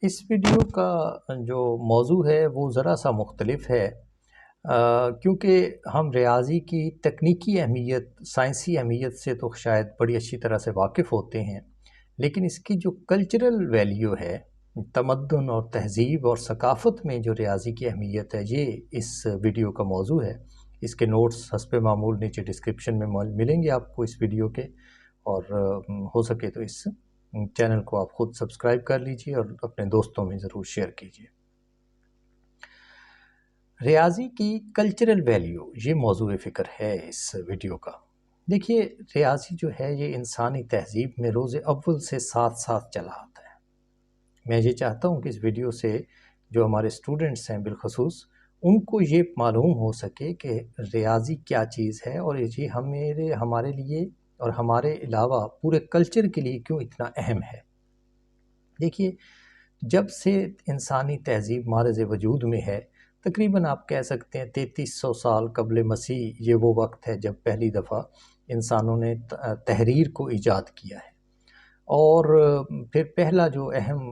اس video کا جو موضوع ہے وہ ذرا سا مختلف ہے، کیونکہ ہم ریاضی کی تکنیکی اہمیت، سائنسی اہمیت سے تو شاید بڑی اچھی طرح سے واقف ہوتے ہیں، لیکن اس کی جو کلچرل ویلیو ہے، تمدن اور تہذیب اور ثقافت میں جو ریاضی کی اہمیت ہے، یہ اس ویڈیو کا موضوع ہے۔ اس کے نوٹس حسب معمول نیچے ڈسکرپشن میں ملیں گے آپ کو اس ویڈیو کے، اور ہو سکے تو اس چینل کو آپ خود سبسکرائب کر لیجئے اور اپنے دوستوں میں ضرور شیئر کیجئے۔ ریاضی کی کلچرل ویلیو، یہ موضوع فکر ہے اس ویڈیو کا۔ دیکھیے، ریاضی جو ہے یہ انسانی تہذیب میں روز اول سے ساتھ ساتھ چلا آتا ہے۔ میں یہ چاہتا ہوں کہ اس ویڈیو سے جو ہمارے اسٹوڈنٹس ہیں بالخصوص، ان کو یہ معلوم ہو سکے کہ ریاضی کیا چیز ہے، اور یہ ہمارے لیے اور ہمارے علاوہ پورے کلچر کے لیے کیوں اتنا اہم ہے۔ دیکھیے، جب سے انسانی تہذیب معرض وجود میں ہے، تقریباً آپ کہہ سکتے ہیں 3300 سال قبل مسیح، یہ وہ وقت ہے جب پہلی دفعہ انسانوں نے تحریر کو ایجاد کیا ہے، اور پھر پہلا جو اہم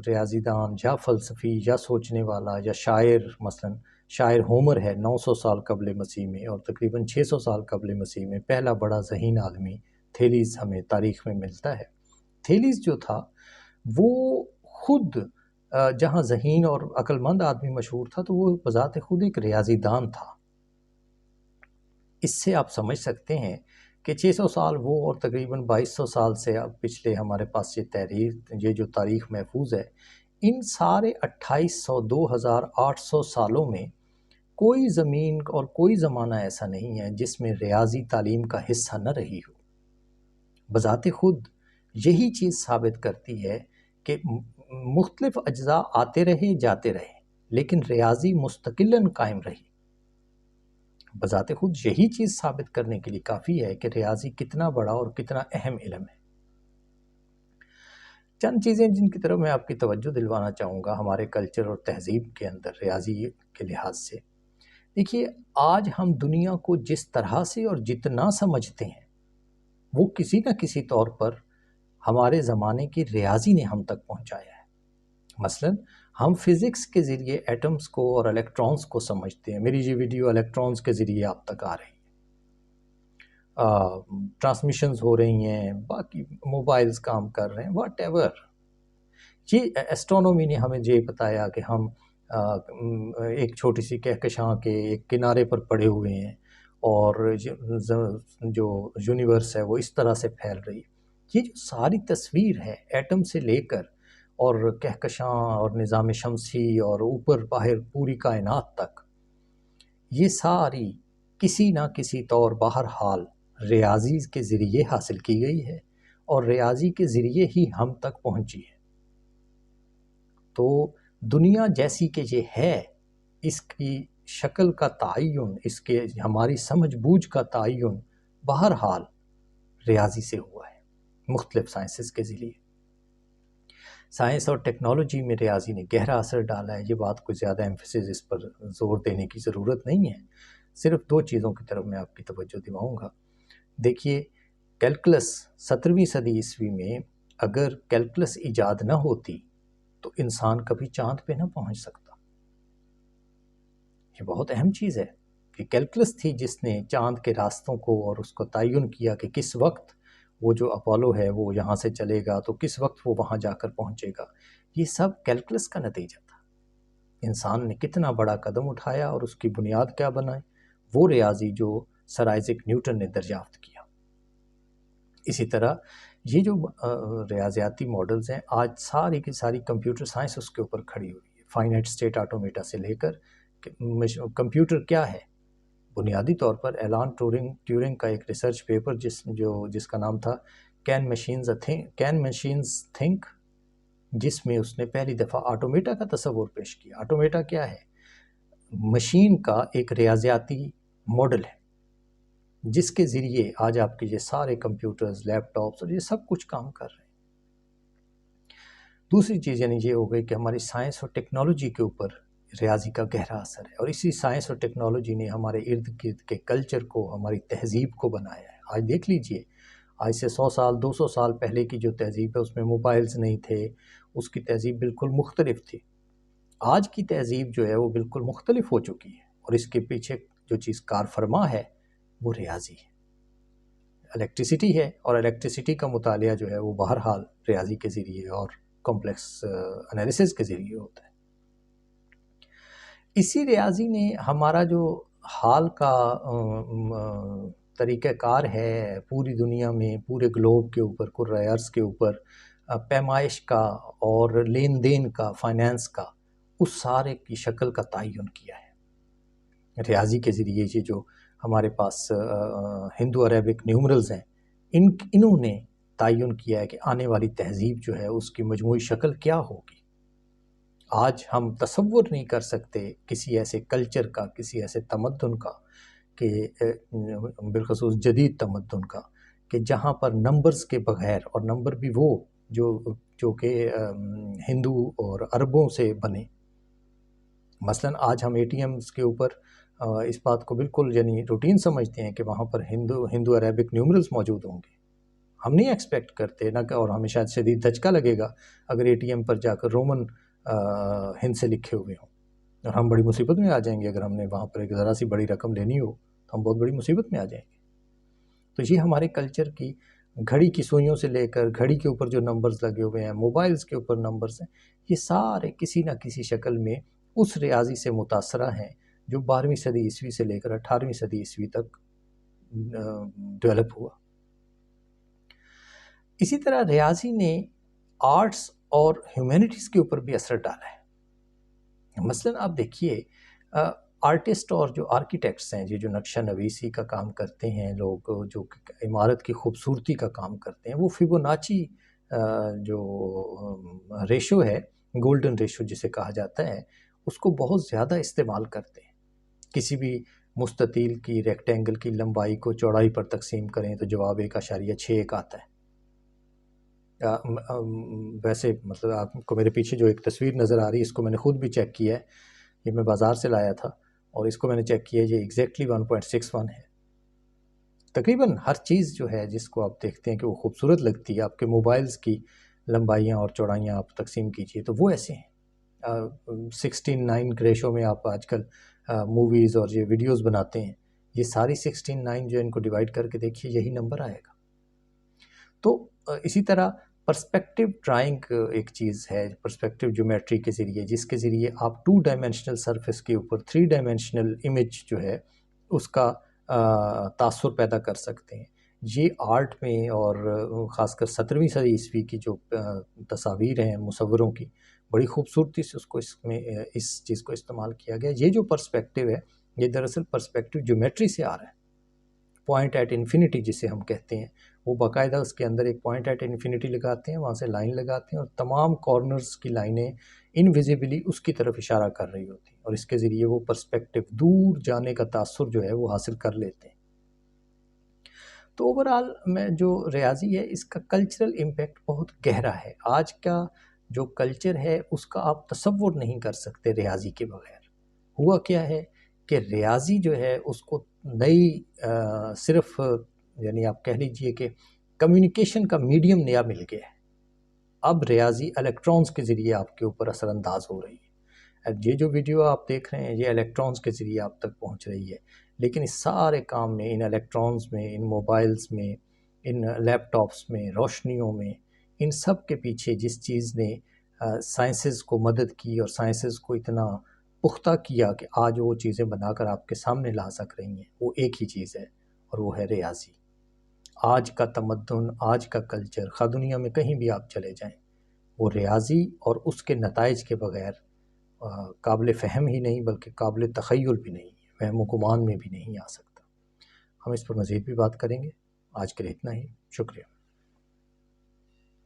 ریاضی دان یا فلسفی یا سوچنے والا یا شاعر، مثلا شاعر ہومر ہے 900 سال قبل مسیح میں، اور تقریباً 600 سال قبل مسیح میں پہلا بڑا ذہین آدمی تھیلیس ہمیں تاریخ میں ملتا ہے۔ تھیلیس جو تھا وہ خود جہاں ذہین اور عقل مند آدمی مشہور تھا، تو وہ بذات خود ایک ریاضی دان تھا۔ اس سے آپ سمجھ سکتے ہیں کہ 600 سال وہ اور تقریباً 2200 سال سے اب پچھلے ہمارے پاس یہ جو تاریخ محفوظ ہے، ان سارے 2800 2800 سالوں میں کوئی زمین اور کوئی زمانہ ایسا نہیں ہے جس میں ریاضی تعلیم کا حصہ نہ رہی ہو۔ بذات خود یہی چیز ثابت کرتی ہے کہ مختلف اجزاء آتے رہے جاتے رہے، لیکن ریاضی مستقلاً قائم رہی۔ بذات خود یہی چیز ثابت کرنے کے لیے کافی ہے کہ ریاضی کتنا بڑا اور کتنا اہم علم ہے۔ چند چیزیں جن کی طرف میں آپ کی توجہ دلوانا چاہوں گا ہمارے کلچر اور تہذیب کے اندر ریاضی کے لحاظ سے۔ دیکھیے، آج ہم دنیا کو جس طرح سے اور جتنا سمجھتے ہیں، وہ کسی نہ کسی طور پر ہمارے زمانے کی ریاضی نے ہم تک پہنچایا ہے۔ مثلاً ہم فزکس کے ذریعے ایٹمز کو اور الیکٹرونز کو سمجھتے ہیں۔ میری یہ ویڈیو الیکٹرونز کے ذریعے آپ تک آ رہی ہے، ٹرانسمیشنز ہو رہی ہیں، باقی موبائلز کام کر رہے ہیں، واٹ ایور۔ یہ ایسٹرونومی نے ہمیں یہ بتایا کہ ہم ایک چھوٹی سی کہکشاں کے ایک کنارے پر پڑے ہوئے ہیں، اور جو یونیورس ہے وہ اس طرح سے پھیل رہی ہے۔ یہ جو ساری تصویر ہے ایٹم سے لے کر اور کہکشاں اور نظام شمسی اور اوپر باہر پوری کائنات تک، یہ ساری کسی نہ کسی طور بہرحال ریاضی کے ذریعے حاصل کی گئی ہے، اور ریاضی کے ذریعے ہی ہم تک پہنچی ہے۔ تو دنیا جیسی کہ یہ ہے، اس کی شکل کا تعین، اس کے ہماری سمجھ بوجھ کا تعین بہرحال ریاضی سے ہوا ہے، مختلف سائنسز کے ذریعے۔ سائنس اور ٹیکنالوجی میں ریاضی نے گہرا اثر ڈالا ہے، یہ بات کوئی زیادہ ایمفیسس اس پر زور دینے کی ضرورت نہیں ہے۔ صرف دو چیزوں کی طرف میں آپ کی توجہ دلاؤں گا۔ دیکھیے، کیلکولس 17ویں صدی عیسوی میں اگر کیلکولس ایجاد نہ ہوتی تو انسان کبھی چاند پہ نہ پہنچ سکتا۔ یہ بہت اہم چیز ہے کہ کیلکولس تھی جس نے چاند کے راستوں کو اور اس کو تعین کیا کہ کس وقت وہ جو اپولو ہے وہ یہاں سے چلے گا تو کس وقت وہ وہاں جا کر پہنچے گا۔ یہ سب کیلکولس کا نتیجہ تھا۔ انسان نے کتنا بڑا قدم اٹھایا اور اس کی بنیاد کیا بنائی، وہ ریاضی جو سر آئزیک نیوٹن نے دریافت کیا۔ اسی طرح یہ جو ریاضیاتی ماڈلز ہیں، آج ساری کی ساری کمپیوٹر سائنس اس کے اوپر کھڑی ہوئی ہے۔ فائنائٹ اسٹیٹ آٹومیٹا سے لے کر کمپیوٹر کیا ہے، بنیادی طور پر ایلان ٹیورنگ کا ایک ریسرچ پیپر جس کا نام تھا کین مشینز تھنک، جس میں اس نے پہلی دفعہ آٹومیٹا کا تصور پیش کیا۔ آٹومیٹا کیا ہے؟ مشین کا ایک ریاضیاتی ماڈل ہے جس کے ذریعے آج آپ کے یہ سارے کمپیوٹرز، لیپ ٹاپس اور یہ سب کچھ کام کر رہے ہیں۔ دوسری چیز یعنی یہ ہو گئی کہ ہماری سائنس اور ٹیکنالوجی کے اوپر ریاضی کا گہرا اثر ہے، اور اسی سائنس اور ٹیکنالوجی نے ہمارے ارد گرد کے کلچر کو، ہماری تہذیب کو بنایا ہے۔ آج دیکھ لیجئے، آج سے 100 سال 200 سال پہلے کی جو تہذیب ہے اس میں موبائلز نہیں تھے، اس کی تہذیب بالکل مختلف تھی. آج کی تہذیب جو ہے وہ بالکل مختلف ہو چکی ہے، اور اس کے پیچھے جو چیز کار فرما ہے وہ ریاضی ہے، الیکٹریسٹی ہے. اور الیکٹریسٹی کا مطالعہ جو ہے وہ بہرحال ریاضی کے ذریعے اور کمپلیکس انالیسس کے ذریعے ہوتا ہے. اسی ریاضی نے ہمارا جو حال کا طریقہ کار ہے پوری دنیا میں، پورے گلوب کے اوپر، کرۂ ارض کے اوپر پیمائش کا اور لین دین کا، فائنینس کا، اس سارے کی شکل کا تعین کیا ہے ریاضی کے ذریعے. یہ جو ہمارے پاس ہندو عربک نیومرلز ہیں، انہوں نے تعین کیا ہے کہ آنے والی تہذیب جو ہے اس کی مجموعی شکل کیا ہوگی. آج ہم تصور نہیں کر سکتے کسی ایسے کلچر کا، کسی ایسے تمدن کا، کہ بالخصوص جدید تمدن کا، کہ جہاں پر نمبرز کے بغیر، اور نمبر بھی وہ جو کہ ہندو اور عربوں سے بنے. مثلا آج ہم اے ٹی ایمز کے اوپر اس بات کو بالکل یعنی روٹین سمجھتے ہیں کہ وہاں پر ہندو عربک نیومرلز موجود ہوں گے. ہم نہیں ایکسپیکٹ کرتے نہ کہ، اور ہمیں شاید شدید دھچکا لگے گا اگر اے ٹی ایم پر جا کر رومن ہند سے لکھے ہوئے ہوں، اور ہم بڑی مصیبت میں آ جائیں گے. اگر ہم نے وہاں پر ایک ذرا سی بڑی رقم لینی ہو تو ہم بہت بڑی مصیبت میں آ جائیں گے. تو یہ ہمارے کلچر کی گھڑی کی سوئیوں سے لے کر گھڑی کے اوپر جو نمبرز لگے ہوئے ہیں، موبائلز کے اوپر نمبرز ہیں، یہ سارے کسی نہ کسی شکل میں اس ریاضی سے متاثرہ ہیں جو 12ویں صدی عیسوی سے لے کر 18ویں صدی عیسوی تک ڈیولپ ہوا. اسی طرح ریاضی نے آرٹس اور ہیومینٹیز کے اوپر بھی اثر ڈالا ہے. مثلا آپ دیکھیے آرٹسٹ اور جو آرکیٹیکٹس ہیں، جو نقشہ نویسی کا کام کرتے ہیں، لوگ جو عمارت کی خوبصورتی کا کام کرتے ہیں، وہ فیبوناچی جو ریشو ہے، گولڈن ریشو جسے کہا جاتا ہے، اس کو بہت زیادہ استعمال کرتے ہیں. کسی بھی مستطیل کی، ریکٹینگل کی لمبائی کو چوڑائی پر تقسیم کریں تو جواب 1.61 آتا ہے. ویسے مطلب آپ کو میرے پیچھے جو ایک تصویر نظر آ رہی ہے، اس کو میں نے خود بھی چیک کیا ہے، یہ میں بازار سے لایا تھا، اور اس کو میں نے چیک کیا ہے، یہ ایگزیکٹلی 1.61 ہے. تقریباً ہر چیز جو ہے جس کو آپ دیکھتے ہیں کہ وہ خوبصورت لگتی ہے، آپ کے موبائلز کی لمبائیاں اور چوڑائیاں آپ تقسیم کیجئے تو وہ ایسے ہیں. 16:9 ریشو میں آپ آج کل موویز اور یہ ویڈیوز بناتے ہیں، یہ ساری 16:9 جو ان کو ڈیوائڈ کر کے دیکھیے، یہی نمبر آئے گا. تو اسی طرح پرسپیکٹیو ڈرائنگ ایک چیز ہے، پرسپیکٹیو جیومیٹری کے ذریعے، جس کے ذریعے آپ 2 ڈائمینشنل سرفیس کے اوپر 3 ڈائمینشنل امیج جو ہے اس کا تاثر پیدا کر سکتے ہیں. یہ آرٹ میں، اور خاص کر 17ویں صدی عیسوی کی جو تصاویر ہیں مصوروں کی، بڑی خوبصورتی سے اس چیز کو استعمال کیا گیا. یہ جو پرسپیکٹیو ہے، یہ دراصل پرسپیکٹیو جیومیٹری سے آ رہا ہے. پوائنٹ ایٹ انفینٹی جسے ہم کہتے ہیں، وہ باقاعدہ اس کے اندر ایک پوائنٹ ایٹ انفینٹی لگاتے ہیں، وہاں سے لائن لگاتے ہیں، اور تمام کارنرز کی لائنیں انویزیبلی اس کی طرف اشارہ کر رہی ہوتی ہیں، اور اس کے ذریعے وہ پرسپیکٹیو، دور جانے کا تاثر جو ہے وہ حاصل کر لیتے ہیں. تو اوورآل میں جو ریاضی ہے، اس کا کلچرل امپیکٹ بہت گہرا ہے. آج کا جو کلچر ہے اس کا آپ تصور نہیں کر سکتے ریاضی کے بغیر. ہوا کیا ہے کہ ریاضی جو ہے اس کو نئی صرف یعنی آپ کہہ لیجئے کہ کمیونیکیشن کا میڈیم نیا مل گیا ہے. اب ریاضی الیکٹرونز کے ذریعے آپ کے اوپر اثر انداز ہو رہی ہے. اب یہ جو ویڈیو آپ دیکھ رہے ہیں، یہ الیکٹرونز کے ذریعے آپ تک پہنچ رہی ہے، لیکن اس سارے کام میں، ان الیکٹرونز میں، ان موبائلز میں، ان لیپ ٹاپس میں، روشنیوں میں، ان سب کے پیچھے جس چیز نے سائنسز کو مدد کی اور سائنسز کو اتنا پختہ کیا کہ آج وہ چیزیں بنا کر آپ کے سامنے لا سک رہی ہیں، وہ ایک ہی چیز ہے، اور وہ ہے ریاضی. آج کا تمدن، آج کا کلچر، خواہ دنیا میں کہیں بھی آپ چلے جائیں، وہ ریاضی اور اس کے نتائج کے بغیر قابل فہم ہی نہیں، بلکہ قابل تخیل بھی نہیں، وہم و گمان میں بھی نہیں آ سکتا. ہم اس پر مزید بھی بات کریں گے. آج کے لیے اتنا ہی. شکریہ.